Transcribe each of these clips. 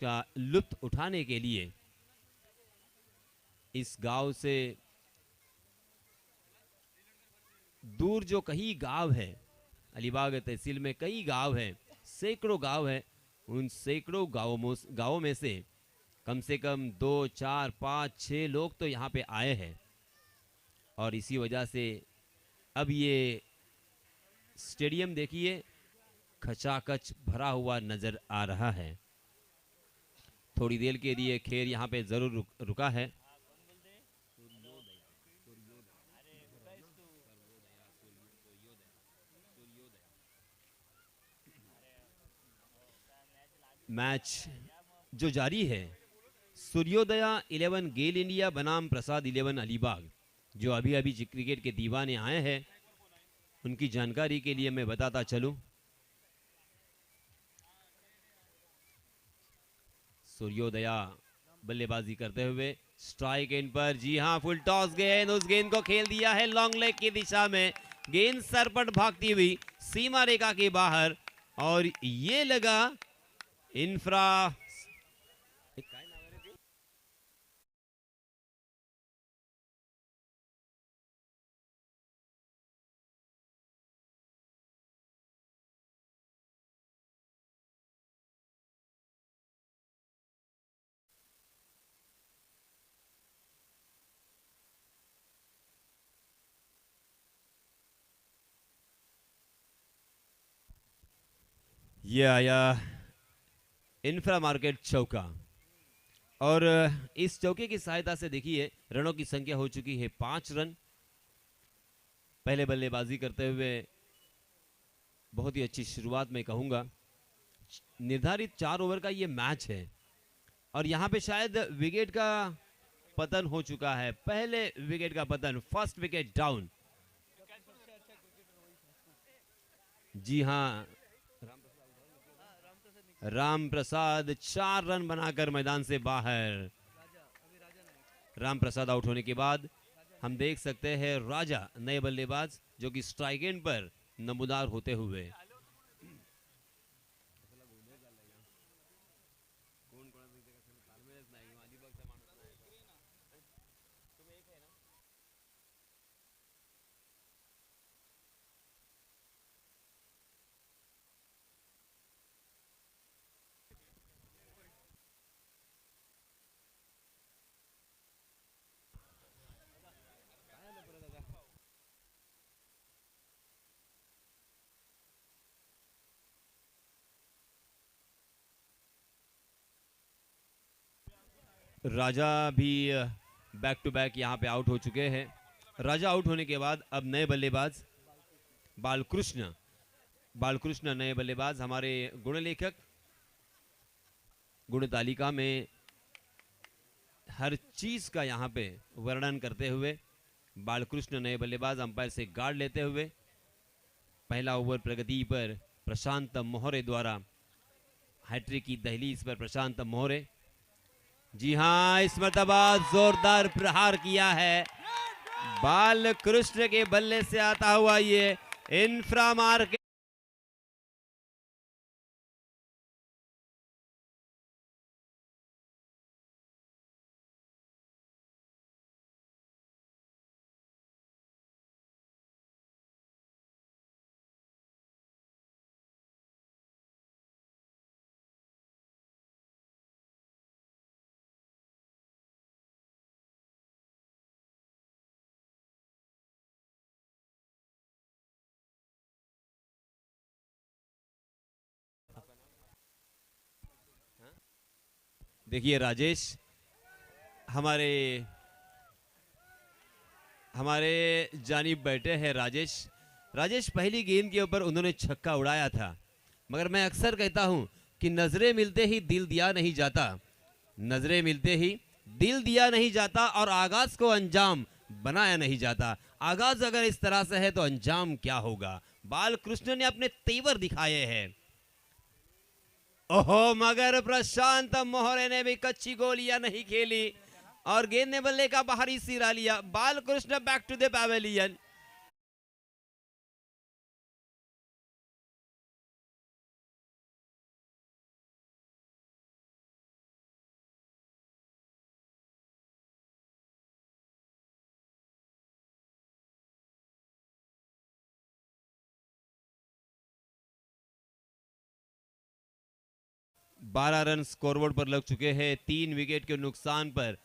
का लुत्फ उठाने के लिए इस गांव से दूर जो कई गांव है, अलीबाग तहसील में कई गांव हैं, सैकड़ों गांव हैं, उन सैकड़ों गांवों में से कम 2, 4, 5, 6 लोग तो यहाँ पे आए हैं और इसी वजह से अब ये स्टेडियम देखिए खचाखच भरा हुआ नजर आ रहा है। थोड़ी देर के लिए खेल यहाँ पे जरूर रुका है। मैच जो जारी है, सूर्योदया 11 गेल इंडिया बनाम प्रसाद 11 अलीबाग, जो अभी अभी क्रिकेट के दीवाने आए हैं उनकी जानकारी के लिए मैं बताता चलूं। सूर्योदया बल्लेबाजी करते हुए स्ट्राइक एंड पर, जी हां, फुल टॉस गेंद, उस गेंद को खेल दिया है लॉन्ग लेग की दिशा में। गेंद सरपट भागती हुई सीमा रेखा के बाहर और ये लगा इंफ्रा ये आया इंफ्रा मार्केट चौका और इस चौके की सहायता से देखिए रनों की संख्या हो चुकी है 5 रन। पहले बल्लेबाजी करते हुए बहुत ही अच्छी शुरुआत मैं कहूंगा। निर्धारित 4 ओवर का ये मैच है और यहां पे शायद विकेट का पतन हो चुका है। पहले विकेट का पतन, फर्स्ट विकेट डाउन। जी हां, राम प्रसाद 4 रन बनाकर मैदान से बाहर। राम प्रसाद आउट होने के बाद हम देख सकते हैं राजा नए बल्लेबाज जो कि स्ट्राइक एंड पर नमूदार होते हुए। राजा भी बैक टू बैक यहां पे आउट हो चुके हैं। राजा आउट होने के बाद अब नए बल्लेबाज बालकृष्ण नए बल्लेबाज। हमारे गुण लेखक गुण तालिका में हर चीज का यहां पे वर्णन करते हुए बालकृष्ण नए बल्लेबाज अंपायर से गार्ड लेते हुए पहला ओवर प्रगति पर प्रशांत मोहरे द्वारा, हैट्रिक की दहलीज पर प्रशांत मोहरे। जी हां, इस मर्तबा जोरदार प्रहार किया है बालकृष्ण के बल्ले से आता हुआ ये इंफ्रा मार्केट। देखिए राजेश हमारे हमारे जानिब बैठे हैं। राजेश पहली गेंद के ऊपर उन्होंने छक्का उड़ाया था, मगर मैं अक्सर कहता हूं कि नजरें मिलते ही दिल दिया नहीं जाता, नजरें मिलते ही दिल दिया नहीं जाता और आगाज को अंजाम बनाया नहीं जाता। आगाज अगर इस तरह से है तो अंजाम क्या होगा। बालकृष्ण ने अपने तेवर दिखाए हैं। ओहो, मगर प्रशांत मोहरे ने भी कच्ची गोलियां नहीं खेली और गेंद ने बल्ले का बाहरी सिरा लिया। Balakrishna back to the pavilion. 12 run scoreboard पर लग चुके हैं 3 विकेट के नुकसान पर।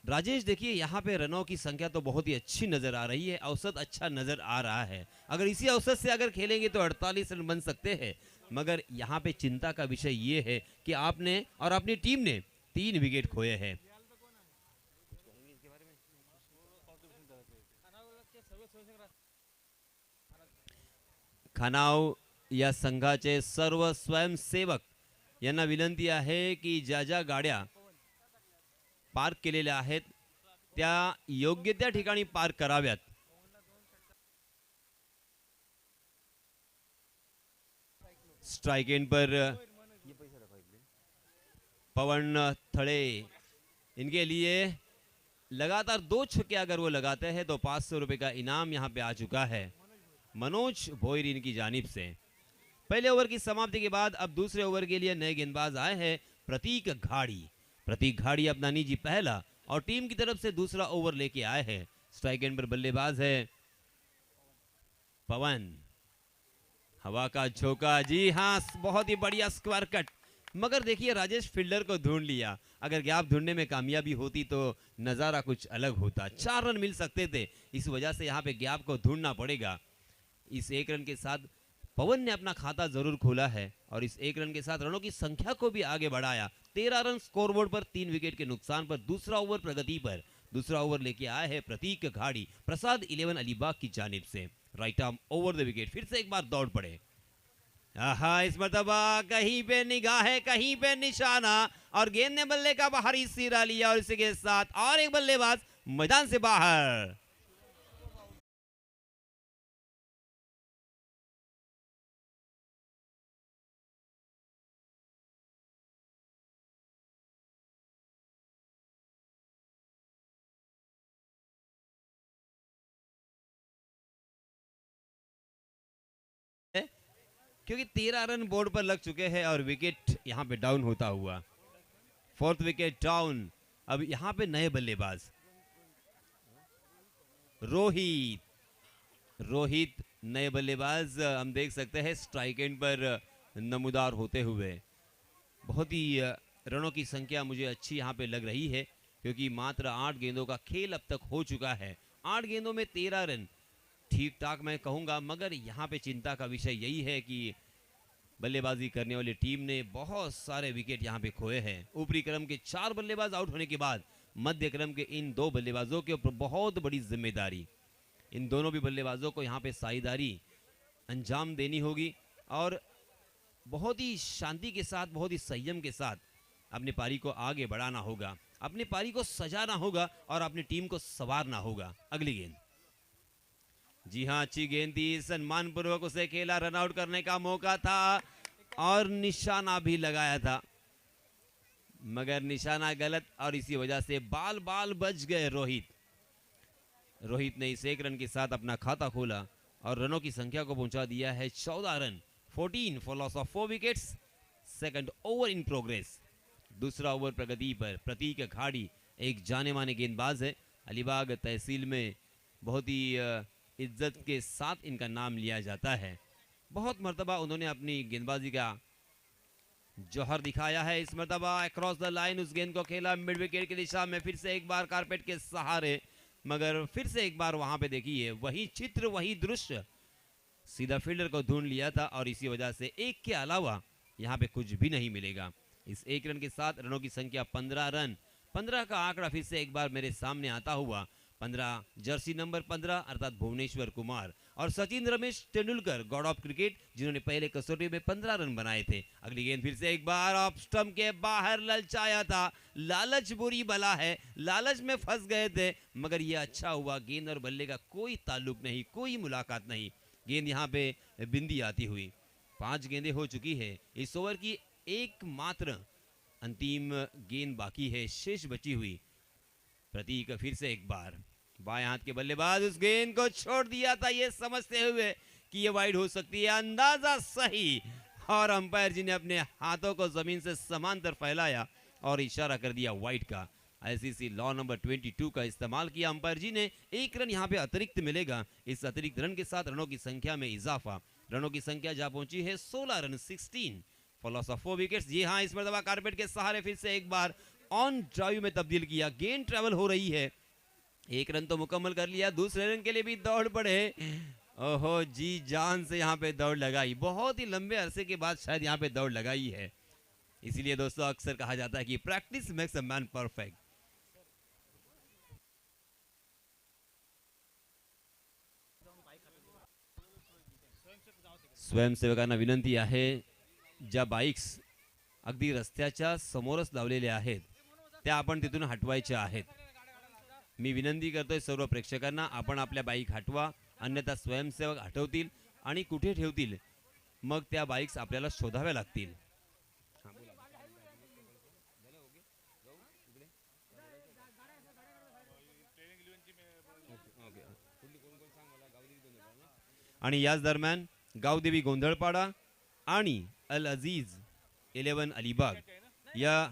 राजेश देखिए यहाँ पे रनों की संख्या तो बहुत ही अच्छी नजर आ रही है, औसत अच्छा नजर आ रहा है। अगर इसी औसत से अगर खेलेंगे तो 48 रन बन सकते हैं, मगर यहाँ पे चिंता का विषय ये है कि आपने और अपनी टीम ने 3 विकेट खोए हैं। खानाव या संघाचे सर्व स्वयंसेवक यांना विनंती आहे की ज्या ज्या गाड्या पार्क केलेल्या आहेत त्या योग्य त्या ठिकाणी पार्क कराव्यात। स्ट्राइक एंड पर पवन थड़े, इनके लिए लगातार 2 छक्के अगर वो लगाते हैं तो 500 रुपए का इनाम यहाँ पे आ चुका है मनोज भोईर इनकी जानिब से। पहले ओवर की समाप्ति के बाद अब दूसरे ओवर के लिए नए गेंदबाज आए हैं प्रतीक घाड़ी। प्रतीक घाड़ी अपना निजी पहला और टीम की तरफ से दूसरा ओवर लेके आए हैं। स्ट्राइक एंड पर बल्लेबाज है पवन। हवा का झोंका, जी हाँ, बहुत ही बढ़िया स्क्वायर कट, मगर देखिए राजेश फील्डर को ढूंढ लिया। अगर गैप ढूंढने में कामयाबी होती तो नजारा कुछ अलग होता, 4 रन मिल सकते थे। इस वजह से यहाँ पे गैप को ढूंढना पड़ेगा। इस 1 रन के साथ पवन ने अपना खाता जरूर खोला है और इस 1 रन के साथ रनों की संख्या को भी आगे बढ़ाया। 13 रन स्कोरबोर्ड पर 3 विकेट के नुकसान पर दूसरा ओवर प्रगति पर। दूसरा ओवर लेके आए हैं प्रतीक घाड़ी प्रसाद 11 अलीबाग की जानिब से। Right arm over the wicket, फिर से एक बार दौड़ पड़े। आहा, इस मरतबा कहीं पे निगाह है, कहीं पे निशाना और गेंद ने बल्ले का बाहरी सिरा लिया और इसी के साथ और एक बल्लेबाज मैदान से बाहर। क्योंकि 13 रन बोर्ड पर लग चुके हैं और विकेट यहां पे डाउन होता हुआ, 4th विकेट डाउन। अब यहां पे नए बल्लेबाज रोहित नए बल्लेबाज हम देख सकते हैं स्ट्राइक एंड पर नमूदार होते हुए। बहुत ही रनों की संख्या मुझे अच्छी यहां पे लग रही है क्योंकि मात्र 8 गेंदों का खेल अब तक हो चुका है। 8 गेंदों में 13 रन ठीक ठाक मैं कहूंगा, मगर यहाँ पे चिंता का विषय यही है कि बल्लेबाजी करने वाली टीम ने बहुत सारे विकेट यहाँ पे खोए हैं। ऊपरी क्रम के 4 बल्लेबाज आउट होने के बाद मध्य क्रम के इन 2 बल्लेबाजों के ऊपर बहुत बड़ी जिम्मेदारी। इन दोनों भी बल्लेबाजों को यहाँ पे साझेदारी अंजाम देनी होगी और बहुत ही शांति के साथ, बहुत ही संयम के साथ अपनी पारी को आगे बढ़ाना होगा, अपनी पारी को सजाना होगा और अपनी टीम को संवारना होगा। अगली गेंद, जी हाँ, अच्छी गेंद थी, सम्मान पूर्वक उसे खेला, रन आउट करने का मौका था और निशाना भी लगाया था, मगर निशाना गलत और इसी वजह से बाल बच गए। रोहित ने इस 1 रन के साथ अपना खाता खोला और रनों की संख्या को पहुंचा दिया है 14 run, 14 for loss of 4 wickets. Second over in progress. दूसरा ओवर प्रगति पर। प्रतीक घाड़ी एक जाने माने गेंदबाज है, अलीबाग तहसील में बहुत ही इज्जत के साथ इनका नाम लिया जाता है। बहुत मर्तबा उन्होंने अपनी गेंदबाजी का जौहर दिखाया है। इस मर्तबा अक्रॉस द लाइन उस गेंद को खेला मिड विकेट की दिशा में, फिर से एक बार कारपेट के सहारे, मगर फिर से एक बार वहां पे देखिए वही चित्र, वही दृश्य, सीधा फील्डर को ढूंढ लिया था और इसी वजह से एक के अलावा यहाँ पे कुछ भी नहीं मिलेगा। इस 1 रन के साथ रनों की संख्या 15 रन। 15 का आंकड़ा फिर से एक बार मेरे सामने आता हुआ। 15 जर्सी नंबर 15 अर्थात भुवनेश्वर कुमार और Sachin Ramesh Tendulkar, God of cricket, जिन्होंने पहले कसौटी में 15 रन बनाए थे। अगली गेंद फिर से एक बार ऑफ स्टंप के बाहर ललचाया था। लालच बुरी बला है, लालच में फंस गए थे, मगर यह अच्छा हुआ, गेंद और बल्ले का कोई ताल्लुक नहीं, कोई मुलाकात नहीं। गेंद यहाँ पे बिंदी आती हुई। 5 गेंदें हो चुकी है। इस ओवर की एकमात्र अंतिम गेंद बाकी है शेष बची हुई। प्रतीक फिर से एक बार बाएं हाथ के बल्लेबाज उस गेंद को छोड़ दिया था ये समझते हुए कि ये वाइड हो सकती है, अंदाजा सही, और अंपायर जी ने अपने हाथों को जमीन से समांतर फैलाया और इशारा कर दिया वाइड का। आईसीसी लॉ नंबर 22 का इस्तेमाल किया अंपायर जी ने। 1 रन यहाँ पे अतिरिक्त मिलेगा। इस अतिरिक्त रन के साथ रनों की संख्या में इजाफा। रनों की संख्या जहां पहुंची है 16 run, 16 for loss of 4 wickets. जी हाँ, इस मरतबा कारपेट के सहारे फिर से एक बार ऑन ड्राइव में तब्दील किया। गेंद ट्रेवल हो रही है, एक रन तो मुकम्मल कर लिया, दूसरे रन के लिए भी दौड़ पड़े। ओहो, जी जान से यहाँ पे दौड़ लगाई, बहुत ही लंबे अरसे के बाद शायद यहाँ पे दौड़ लगाई है। इसीलिए दोस्तों अक्सर कहा जाता है कि practice makes a man perfect. स्वयंसेवकांना विनंती आहे, ज्या बाईक्स अगदी रस्त्याच्या समोरच लावलेल्या आहेत त्या आपण तिथून हटवायच्या आहेत। मी विनंती करतोय सर्व प्रेक्षकांना, आपण आपल्या बाईक हटवा, अन्यथा स्वयंसेवक हटवतील आणि कुठे ठेवतील मग त्या बाईक्स आपल्याला शोधाव्या लागतील। आणि याच दरम्यान गावदेवी गोंधळपाडा आणि अल अजीज 11 अलिबाग या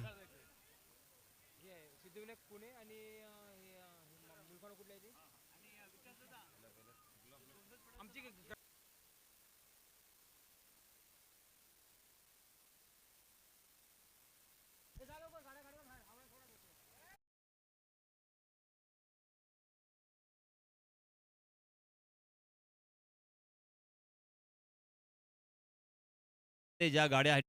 ज्या गाड्या आहेत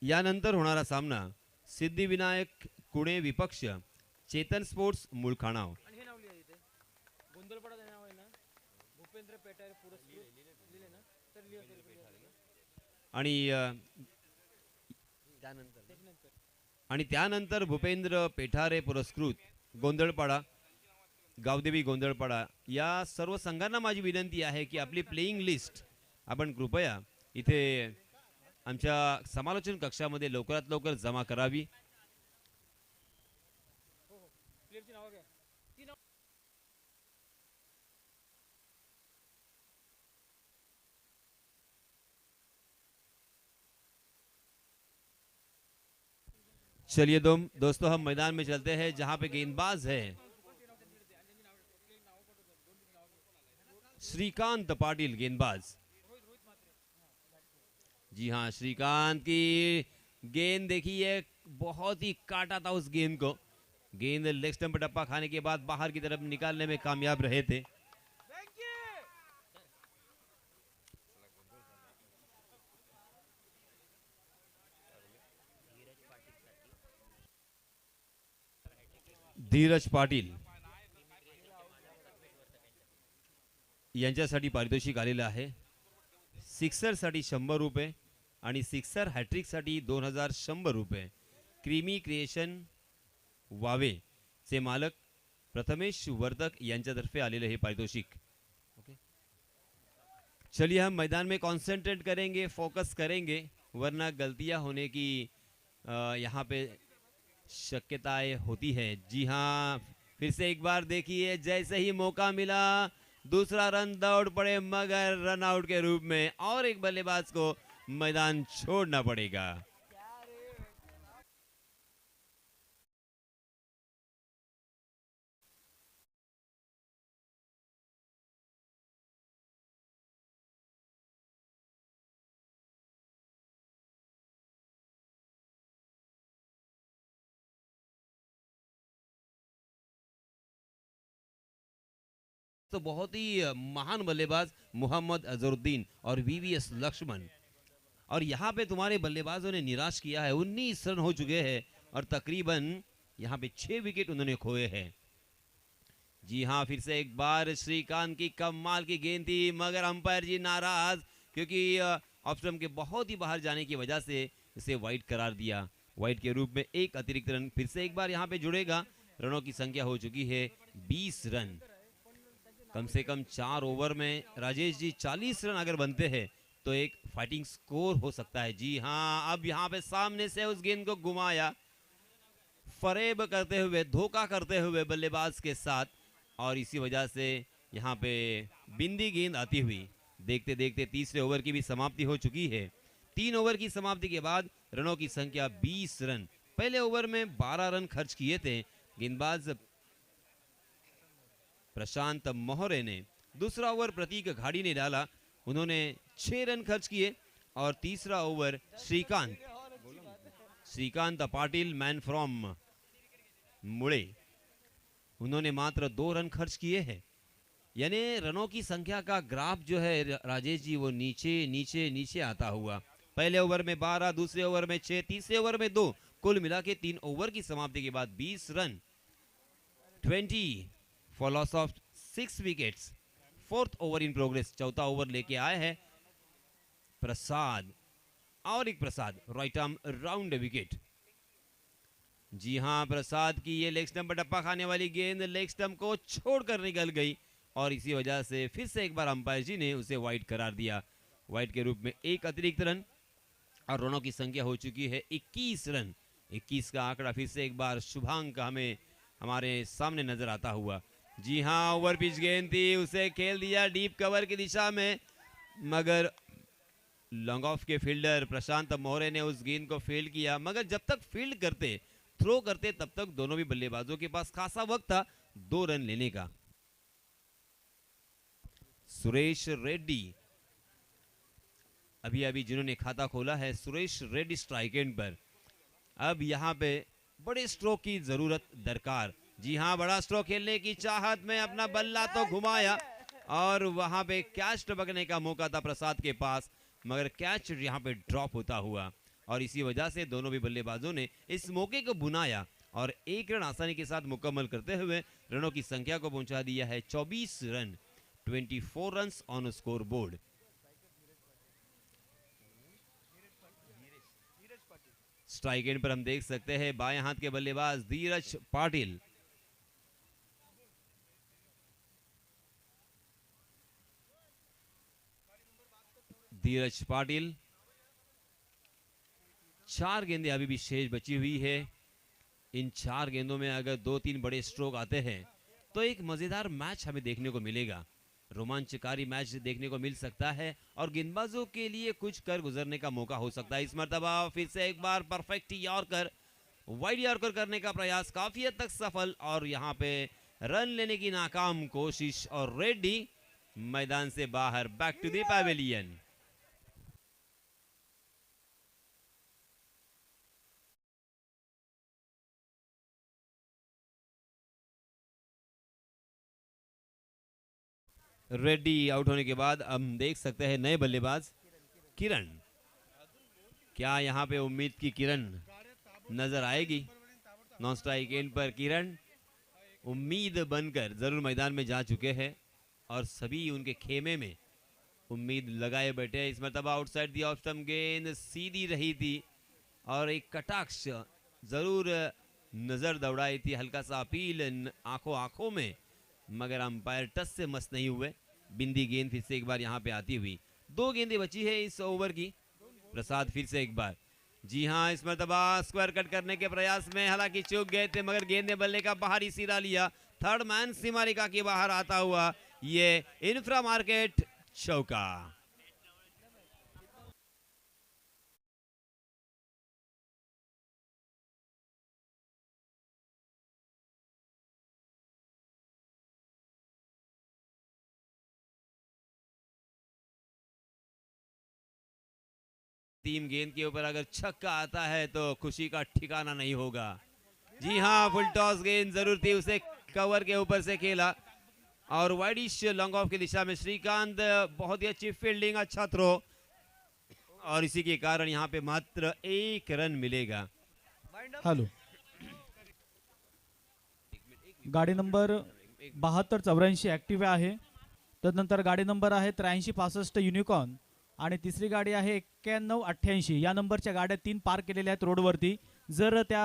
यानंतर होणारा सामना सिद्धिविनायक कुणे विपक्ष चेतन स्पोर्ट्स मुळखाणाव। आणि त्यानंतर भूपेंद्र पेठारे पुरस्कृत गोंधळपाडा गावदेवी गोंधळपाडा या सर्व संघांना माझी विनंती आहे की आपली प्लेइंग लिस्ट आपण कृपया इथे आमच्या समालोचन कक्षामध्ये लवकरात लवकर जमा करावी। चलिए दोस्तों हम मैदान में चलते हैं जहां पे गेंदबाज है श्रीकांत पाटिल गेंदबाज। जी हाँ, श्रीकांत की गेंद देखिए, बहुत ही काटा था उस गेंद को। गेंद लेग स्टंप पर टप्पा खाने के बाद बाहर की तरफ निकालने में कामयाब रहे थे। धीरज पाटील यांच्यासाठी पारितोषिक आलेलं आहे। सिक्सर साठी 100 रुपये आणि सिक्सर हॅट्रिक साठी 2100 रुपये। क्रीमी क्रिएशन वावे चे मालक प्रथमेश वर्तक यांच्यातर्फे आलेले हे पारितोषिक। ओके, चलिए हम मैदान में कंसंट्रेट करेंगे, फोकस करेंगे, वरना गलतियां होने की यहाँ पे शक्यताएं होती है। जी हाँ, फिर से एक बार देखिए, जैसे ही मौका मिला दूसरा रन दौड़ पड़े, मगर रन आउट के रूप में और एक बल्लेबाज को मैदान छोड़ना पड़ेगा। तो बहुत ही महान बल्लेबाज मोहम्मद अजहरुद्दीन और वीवीएस लक्ष्मण, और यहाँ पे तुम्हारे बल्लेबाजों ने निराश किया है। 19 रन हो चुके हैं और तकरीबन यहाँ पे 6 विकेट उन्होंने खोए हैं। जी हाँ, फिर से एक बार श्रीकांत की कमाल की गेंद थी, मगर अंपायर जी नाराज, क्योंकि ऑफ स्टंप के बहुत ही बाहर जाने की वजह से इसे वाइड करार दिया। वाइड के रूप में एक अतिरिक्त रन फिर से एक बार यहाँ पे जुड़ेगा। रनों की संख्या हो चुकी है 20 रन। कम से कम 4 ओवर में राजेश जी 40 रन अगर बनते हैं तो एक फाइटिंग स्कोर हो सकता है। जी हाँ, अब यहाँ पे सामने से उस गेंद को घुमाया, फरेब करते हुए, धोखा करते हुए बल्लेबाज के साथ, और इसी वजह से यहाँ पे बिंदी गेंद आती हुई। देखते देखते तीसरे ओवर की भी समाप्ति हो चुकी है। 3 ओवर की समाप्ति के बाद रनों की संख्या 20 रन। पहले ओवर में 12 रन खर्च किए थे गेंदबाज प्रशांत मोहरे ने। दूसरा ओवर प्रतीक घाड़ी ने डाला, उन्होंने 6 रन खर्च किए। और तीसरा over Shrikant Patil man from मुड़े, उन्होंने मात्र 2 रन खर्च किए हैं। यानी रनों की संख्या का ग्राफ जो है राजेश जी वो नीचे नीचे नीचे आता हुआ। पहले ओवर में 12, दूसरे ओवर में 6, तीसरे ओवर में 2, कुल मिला के 3 ओवर की समाप्ति के बाद 20 run, 20 for loss of 6 wickets. Fourth over in progress, चौथा ओवर लेके आए हैं प्रसाद, और एक प्रसाद राइट आर्म राउंड विकेट। जी हां, प्रसाद की ये लेग स्टंप पर टप्पा खाने वाली गेंद लेग स्टंप को छोड़कर निकल गई और इसी वजह से फिर से एक बार अंपायर जी ने उसे वाइड करार दिया। वाइड के रूप में एक अतिरिक्त रन और रनों की संख्या हो चुकी है 21 रन। 21 का आंकड़ा फिर से एक बार शुभांक हमें हमारे सामने नजर आता हुआ। जी हां, ओवर पिच गेंद थी, उसे खेल दिया डीप कवर की दिशा में, मगर लॉन्ग ऑफ के फील्डर प्रशांत मोहरे ने उस गेंद को फील्ड किया। मगर जब तक फील्ड करते, थ्रो करते, तब तक दोनों भी बल्लेबाजों के पास खासा वक्त था 2 रन लेने का। सुरेश रेड्डी अभी अभी जिन्होंने खाता खोला है, सुरेश रेड्डी स्ट्राइक एंड पर। अब यहां पे बड़े स्ट्रोक की जरूरत दरकार। जी हां, बड़ा स्ट्रोक खेलने की चाहत में अपना बल्ला तो घुमाया और वहां पे कैच टपकने का मौका था प्रसाद के पास, मगर कैच यहां पे ड्रॉप होता हुआ और इसी वजह से दोनों भी बल्लेबाजों ने इस मौके को बुनाया और 1 रन आसानी के साथ मुकम्मल करते हुए रनों की संख्या को पहुंचा दिया है 24 run, 24 runs on score board. Strike and पर हम देख सकते हैं बाएं हाथ के बल्लेबाज धीरज पाटिल। धीरज पाटिल, 4 गेंदें अभी भी शेष बची हुई है। इन 4 गेंदों में अगर 2-3 बड़े स्ट्रोक आते हैं तो एक मजेदार मैच हमें देखने को मिलेगा, रोमांचकारी मैच देखने को मिल सकता है और गेंदबाजों के लिए कुछ कर गुजरने का मौका हो सकता है। इस मर्तबा फिर से एक बार परफेक्ट यॉर्कर, वाइड यॉर्कर करने का प्रयास काफी हद तक सफल और यहां पे रन लेने की नाकाम कोशिश और रेड्डी मैदान से बाहर, back to the pavilion. Reddy out होने के बाद हम देख सकते हैं नए बल्लेबाज किरण। क्या यहां पे उम्मीद की किरण नजर आएगी? नॉन स्ट्राइक एंड पर किरण उम्मीद बनकर जरूर मैदान में जा चुके हैं और सभी उनके खेमे में उम्मीद लगाए बैठे। इस मरतबा आउटसाइड दी ऑफ स्टंप गेंद सीधी रही थी और एक कटाक्ष जरूर नजर दौड़ाई थी, हल्का सा अपील आंखों आंखों में, मगर अंपायर टच से मस नहीं हुए। बिंदी गेंद फिर से एक बार यहां पे आती हुई। 2 गेंदें बची है इस ओवर की। प्रसाद फिर से एक बार, जी हां, इस मरतबा स्क्वायर कट करने के प्रयास में हालांकि चूक गए थे, मगर गेंद ने बल्ले का बाहरी सिरा लिया। थर्ड मैन सीमा रेखा के बाहर आता हुआ ये इंफ्रा मार्केट चौका। टीम गेंद के ऊपर अगर छक्का आता है तो खुशी का ठिकाना नहीं होगा। जी हां, फुल टॉस गेंद जरूर थी, उसे कवर के ऊपर से खेला और वाइडिश लॉन्ग ऑफ की दिशा में श्रीकांत, बहुत ही अच्छी फील्डिंग, अच्छा थ्रो और इसी के कारण यहां पे मात्र 1 रन मिलेगा। हॅलो, गाडी नंबर 7284 ॲक्टिव्ह आहे. तदनंतर गाडी नंबर आहे 8365 युनिकॉर्न आणि तिसरी गाडी आहे 9188. या नंबरच्या गाड्या 3 पार्क केलेल्या आहेत रोडवरती. जर त्या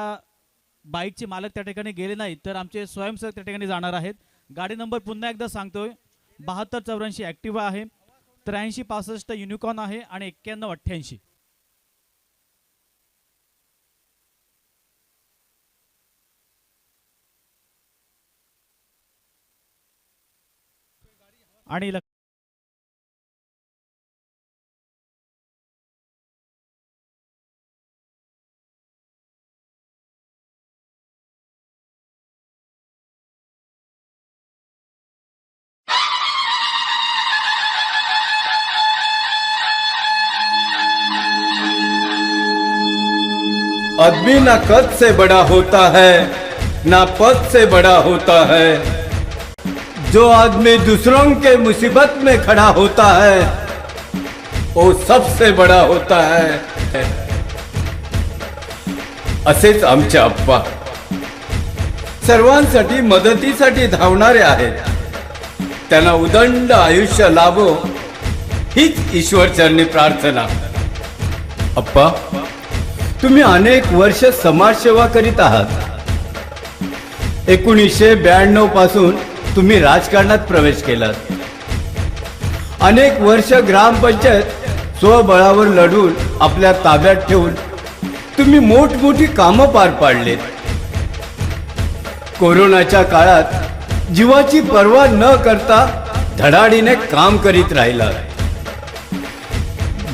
बाईकचे मालक त्या ठिकाणी गेले नाहीत तर आमचे स्वयंसेवक त्या ठिकाणी जाणार आहेत. गाडी नंबर पुन्हा एकदा सांगतोय, 7284 ॲक्टिव्ह आहे, 8365 युनिकॉर्न आहे आणि 9188. आणि आदमी ना कद से बड़ा होता है ना पद से बड़ा होता है। जो आदमी दूसरों के मुसीबत में खड़ा होता है वो सबसे बड़ा होता है। असेच आमचे आप्पा सर्वांसाठी मदतीसाठी धावणारे आहेत। त्यांना उदंड आयुष्य लाभो हीच ईश्वरचरणी प्रार्थना। अप्पा, तुम्ही अनेक वर्ष समाजसेवा करीत आहात। 1992 पासून तुम्ही राजकारणात प्रवेश केलात। अनेक वर्ष ग्रामपंचायत स्वबळावर लढून आपल्या ताब्यात ठेवून तुम्ही मोठमोठी कामं पार पाडलीत। कोरोनाच्या काळात जीवाची पर्वा न करता धडाडीने काम करीत राहिलात।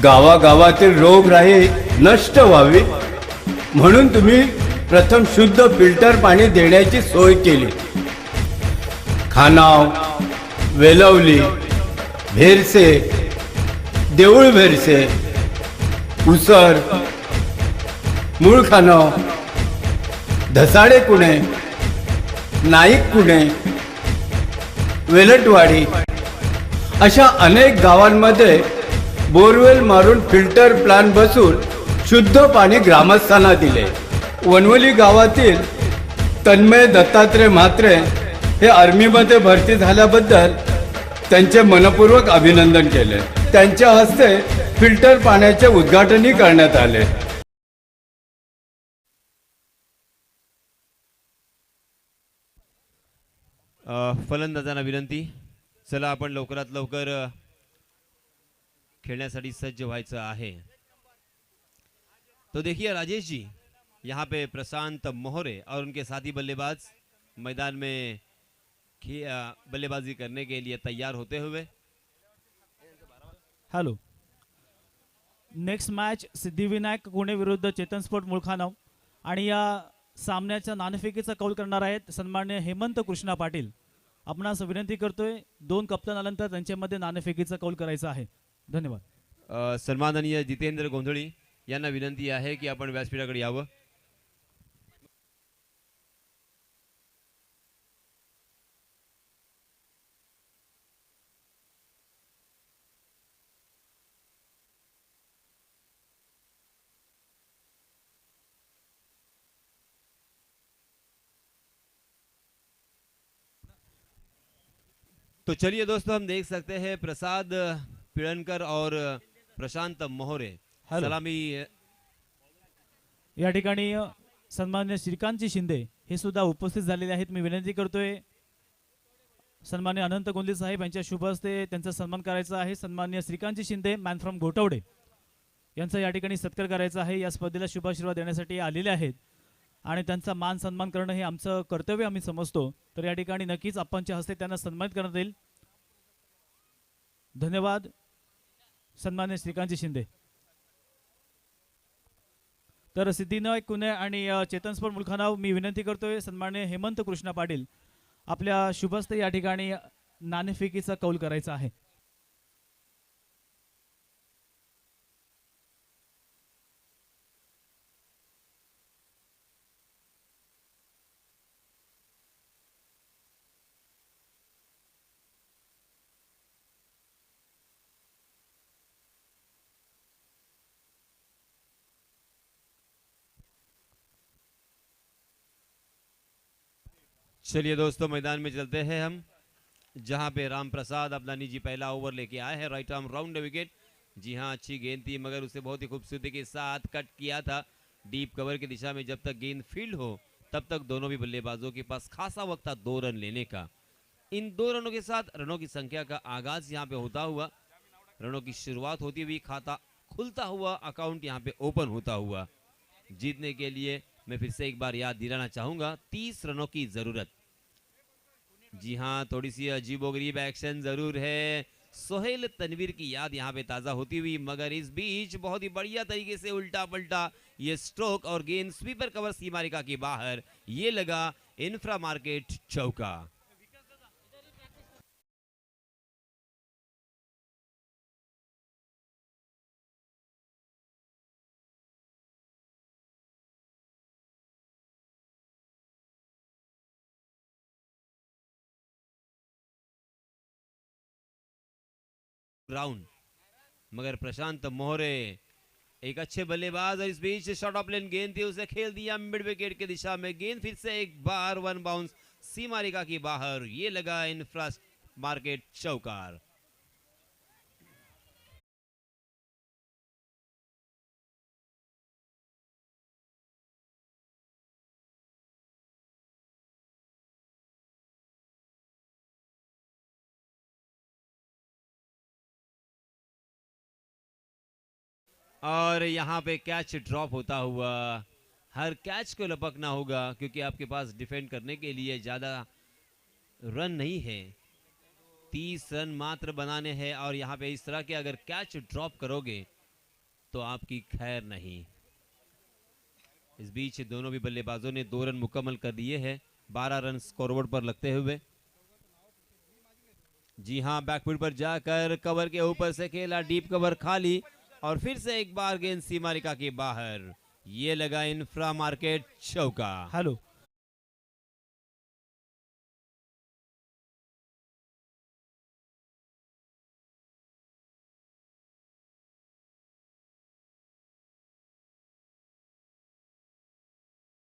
गावागावातील रोगराई नष्ट व्हावी म्हणून तुम्ही प्रथम शुद्ध फिल्टर पाणी देण्याची सोय केली। खानाव, वेलवली, भेरसे, देऊळ भेरसे, उसर, मूळखानाव, धसाडे कुणे, नाईक कुणे, वेलटवाडी अशा अनेक गावांमध्ये बोरवेल मारून फिल्टर प्लांट बसून शुद्ध पाणी ग्रामस्थांना दिले। वनवली गावातील तन्मय दत्तात्रय म्हात्रे हे आर्मीमध्ये भरती झाल्याबद्दल त्यांचे मनपूर्वक अभिनंदन केले। त्यांच्या हस्ते फिल्टर पाण्याचे उद्घाटनही करण्यात आले। फलंदाजांना विनंती, चला आपण लवकरात लवकर खेलने सज्ज व्हायचं आहे। तो देखिए राजेश जी, यहाँ पे प्रशांत मोहरे और उनके साथी बल्लेबाज मैदान में बल्लेबाजी करने के लिए तैयार होते हुए। Hello, next match Siddhivinayak Pune विरुद्ध चेतन स्पोर्ट मुळखानाव आणि या सामन्याच्या नाणेफेकीचा कौल करणार आहेत सन्माननीय हेमंत कृष्णा पाटील। आपणास विनंती करतोय, 2 कप्तान आल्यानंतर त्यांच्यामध्ये नाणेफेकीचा कौल करायचा आहे। धन्यवाद। सन्माननीय जितेंद्र गोंधळी यांना विनंती आहे की आपण व्यासपीठाकडे यावं। तो चलिए दोस्तों, हम देख सकते हैं प्रसाद पिळणकर और प्रशांत मोहरे सलामी या ठिकाणी सन्माननीय श्रीकांतजी शिंदे हे सुद्धा उपस्थित झालेले आहेत। मी विनंती करतोय सन्माननीय अनंत गोंदले साहेब यांच्या शुभ हस्ते त्यांचा सन्मान करायचा आहे। सन्माननीय श्रीकांतजी शिंदे मॅन फ्रॉम घोटवडे यांचा या ठिकाणी सत्कार करायचा आहे। या स्पर्धेला शुभाशीर्वाद देण्यासाठी आलेले आहेत आणि त्यांचा मान सन्मान करणं हे आमचं कर्तव्य आम्ही समजतो। तर या ठिकाणी नक्कीच आपणच्या हस्ते त्यांना सन्मानित करण्यात येईल। धन्यवाद सन्माननीय श्रीकांतजी शिंदे। तर सिद्धिविनायक पुणे आणि चेतन स्पोर्ट मुळखानाव मी विनंती करतोय सन्माननीय हेमंत कृष्णा पाटील आपल्या शुभ हस्ते या ठिकाणी नाणेफेकीचा कौल करायचा आहे। चलिए दोस्तों, मैदान में चलते हैं हम, जहां पे राम प्रसाद अपना निजी पहला ओवर लेके आए हैं। Right arm round wicket. जी हां, अच्छी गेंद थी मगर उसे बहुत ही खूबसूरती के साथ कट किया था डीप कवर की दिशा में। जब तक गेंद फील्ड हो तब तक दोनों भी बल्लेबाजों के पास खासा वक्त था 2 रन लेने का। इन 2 रनों के साथ रनों की संख्या का आगाज यहाँ पे होता हुआ, रनों की शुरुआत होती हुई, खाता खुलता हुआ, अकाउंट यहाँ पे ओपन होता हुआ। जीतने के लिए मैं फिर से एक बार याद दिलाना चाहूंगा, 30 रनों की जरूरत। जी हां, थोड़ी सी अजीबोगरीब एक्शन जरूर है। सोहेल तनवीर की याद यहाँ पे ताजा होती हुई, मगर इस बीच बहुत ही बढ़िया तरीके से उल्टा पलटा ये स्ट्रोक और गेंद स्वीपर कवर सीमा रेखा के बाहर, ये लगा इंफ्रा मार्केट चौका। राउंड, मगर प्रशांत मोहरे एक अच्छे बल्लेबाज और इस बीच शॉट ऑफ लेन गेंद थी, उसे खेल दिया मिड विकेट की दिशा में। गेंद फिर से एक बार वन बाउंस सीमा रेखा की बाहर, ये लगा इंफ्रा मार्केट चौकार। और यहाँ पे कैच ड्रॉप होता हुआ, हर कैच को लपकना होगा क्योंकि आपके पास डिफेंड करने के लिए ज़्यादा रन नहीं है, 30 रन मात्र बनाने हैं। और यहाँ पे इस तरह के अगर कैच ड्रॉप करोगे तो आपकी खैर नहीं। इस बीच दोनों भी बल्लेबाजों ने 2 रन मुकम्मल कर दिए हैं, 12 रन स्कोरबोर्ड पर लगते हुए। जी हाँ, बैकफुट पर जाकर कवर के ऊपर से खेला, डीप कवर खाली और फिर से एक बार गेंद सीमा रेखा के बाहर, ये लगा इंफ्रा मार्केट चौका। हेलो,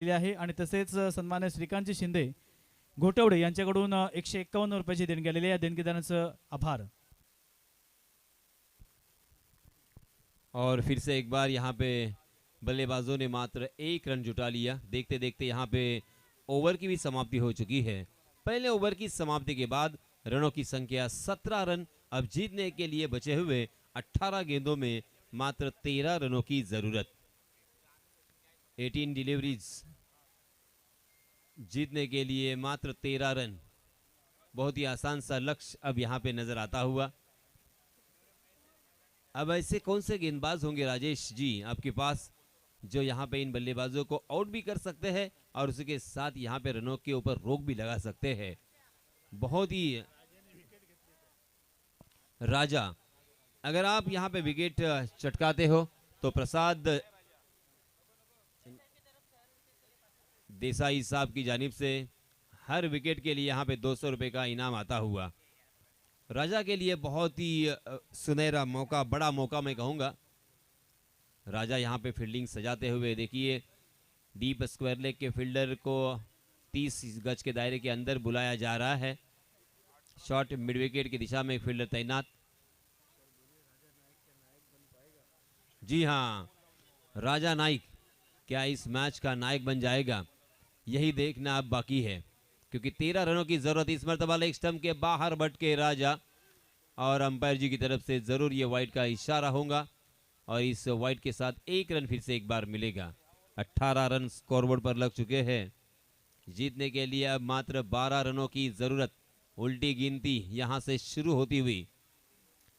दिले आहे आणि तसेच सन्मान्य श्रीकांतजी शिंदे घोटवडे यांच्याकडून 151 रुपयाची देणगी आलेली आहे. या देणगीदारांचं आभार. और फिर से एक बार यहाँ पे बल्लेबाजों ने मात्र 1 रन जुटा लिया। देखते देखते यहाँ पे ओवर की भी समाप्ति हो चुकी है। पहले ओवर की समाप्ति के बाद रनों की संख्या 17 रन। अब जीतने के लिए बचे हुए 18 गेंदों में मात्र 13 रनों की जरूरत। 18 डिलीवरीज, जीतने के लिए मात्र 13 रन, बहुत ही आसान सा लक्ष्य अब यहाँ पे नजर आता हुआ। अब ऐसे कौन से गेंदबाज होंगे राजेश जी आपके पास जो यहाँ पे इन बल्लेबाजों को आउट भी कर सकते हैं और उसके साथ यहाँ पे रनों के ऊपर रोक भी लगा सकते हैं? बहुत ही राजा, अगर आप यहाँ पे विकेट चटकाते हो तो प्रसाद देसाई साहब की जानिब से हर विकेट के लिए यहाँ पे 200 रुपए का इनाम आता हुआ। राजा के लिए बहुत ही सुनहरा मौका, बड़ा मौका मैं कहूँगा। राजा यहाँ पे फील्डिंग सजाते हुए देखिए, डीप स्क्वायर लेग के फील्डर को 30 गज के दायरे के अंदर बुलाया जा रहा है। शॉट मिड विकेट की दिशा में एक फील्डर तैनात। जी हाँ, राजा नाइक क्या इस मैच का नायक बन जाएगा, यही देखना अब बाकी है क्योंकि 13 रनों की जरूरत। इस मरतबा लेग स्टंप के बाहर भटके राजा और अंपायर जी की तरफ से जरूर ये वाइड का इशारा होगा और इस वाइड के साथ 1 रन फिर से एक बार मिलेगा। 18 रन स्कोरबोर्ड पर लग चुके हैं। जीतने के लिए अब मात्र 12 रनों की जरूरत। उल्टी गिनती यहां से शुरू होती हुई।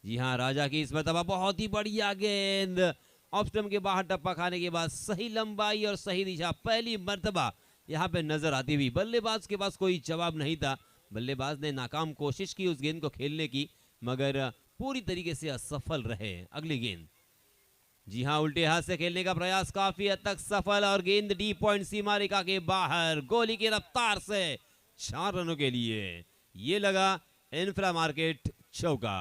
जी हाँ, राजा की इस मरतबा बहुत ही बढ़िया गेंद, ऑफ स्टंप के बाहर टप्पा खाने के बाद सही लंबाई और सही दिशा पहली मरतबा यहाँ पे नजर आती हुई। बल्लेबाज के पास कोई जवाब नहीं था। बल्लेबाज ने नाकाम कोशिश की उस गेंद को खेलने की, मगर पूरी तरीके से असफल रहे। अगली गेंद, जी हाँ, उल्टे हाथ से खेलने का प्रयास काफी हद तक सफल और गेंद डी पॉइंट सीमा रेखा के बाहर। गोली की रफ्तार से 4 रनों के लिए ये लगा इंफ्रा मार्केट चौका।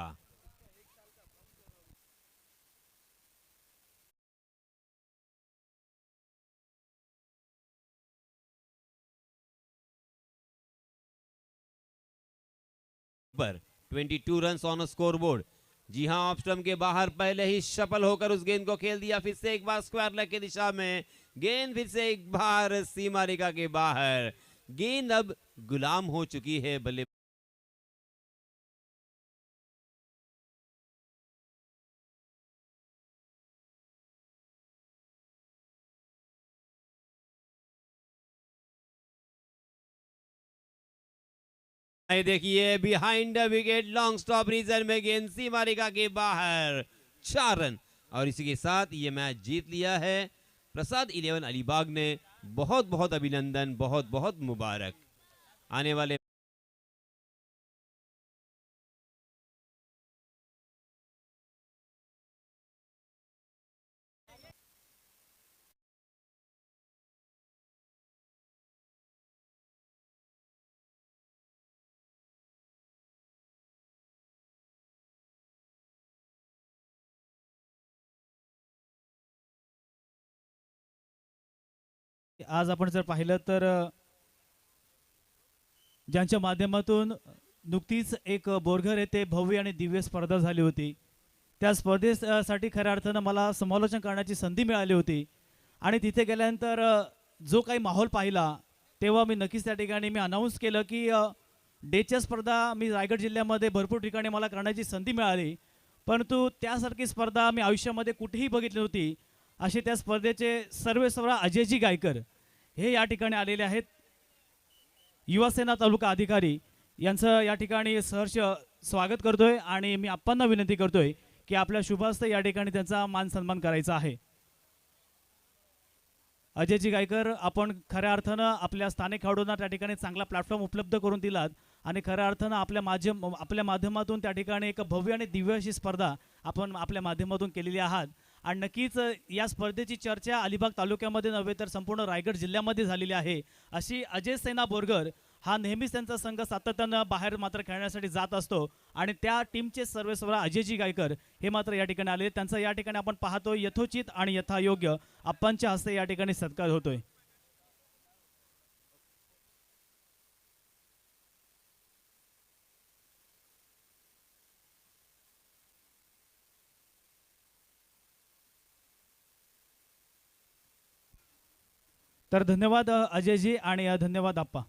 पर 22 रन ऑन स्कोरबोर्ड। जी हां, ऑफ स्टंप के बाहर पहले ही सफल होकर उस गेंद को खेल दिया। फिर से एक बार स्क्वायर लेग की दिशा में गेंद, फिर से एक बार सीमा रेखा के बाहर। गेंद अब गुलाम हो चुकी है बल्ले देखिए, behind the wicket long stop region में गेंद सीमा रेखा के बाहर। 4 रन और इसी के साथ ये मैच जीत लिया है प्रसाद 11 अलीबाग ने। बहुत बहुत अभिनंदन, बहुत बहुत मुबारक। आने वाले आज आपण जर पाहिलं तर ज्यांच्या माध्यमातून नुकतीच एक बोरघर येथे भव्य आणि दिव्य स्पर्धा झाली होती, त्या स्पर्धेसाठी खऱ्या अर्थानं मला समालोचन करण्याची संधी मिळाली होती आणि तिथे गेल्यानंतर जो काही माहोल पाहिला तेव्हा मी नक्कीच त्या ठिकाणी मी अनाऊन्स केलं की डेच्या स्पर्धा मी रायगड जिल्ह्यामध्ये भरपूर ठिकाणी मला करण्याची संधी मिळाली, परंतु त्यासारखी स्पर्धा मी आयुष्यामध्ये कुठेही बघितली नव्हती. असे त्या स्पर्धेचे सर्वेसर्वा अजयजी गायकर हे या ठिकाणी आलेले आहेत. युवासेना तालुका अधिकारी यांचं या ठिकाणी सहर्ष स्वागत करतोय आणि मी आप्पांना विनंती करतोय की आपल्या शुभहस्ते या ठिकाणी त्यांचा मान सन्मान करायचा आहे. अजयजी गायकर, आपण खऱ्या अर्थानं आपल्या स्थानिक खेळाडूंना त्या ठिकाणी चांगला प्लॅटफॉर्म उपलब्ध करून दिलात आणि खऱ्या अर्थानं आपल्या माध्यमातून त्या ठिकाणी एक भव्य आणि दिव्य अशी स्पर्धा आपण आपल्या माध्यमातून केलेली आहात आणि नक्कीच या स्पर्धेची चर्चा अलिबाग तालुक्यामध्ये नव्हे तर संपूर्ण रायगड जिल्ह्यामध्ये झालेली आहे. अशी अजय सेना बोरघर हा नेहमीच त्यांचा संघ सातत्यानं बाहेर मात्र खेळण्यासाठी जात असतो आणि त्या टीमचे सर्वेसर्वा अजयजी गायकर हे मात्र या ठिकाणी आले. त्यांचा या ठिकाणी आपण पाहतो यथोचित आणि यथायोग्य आप्पांच्या हस्ते या ठिकाणी सत्कार होतोय. तर धन्यवाद अजयजी आणि धन्यवाद आप्पा.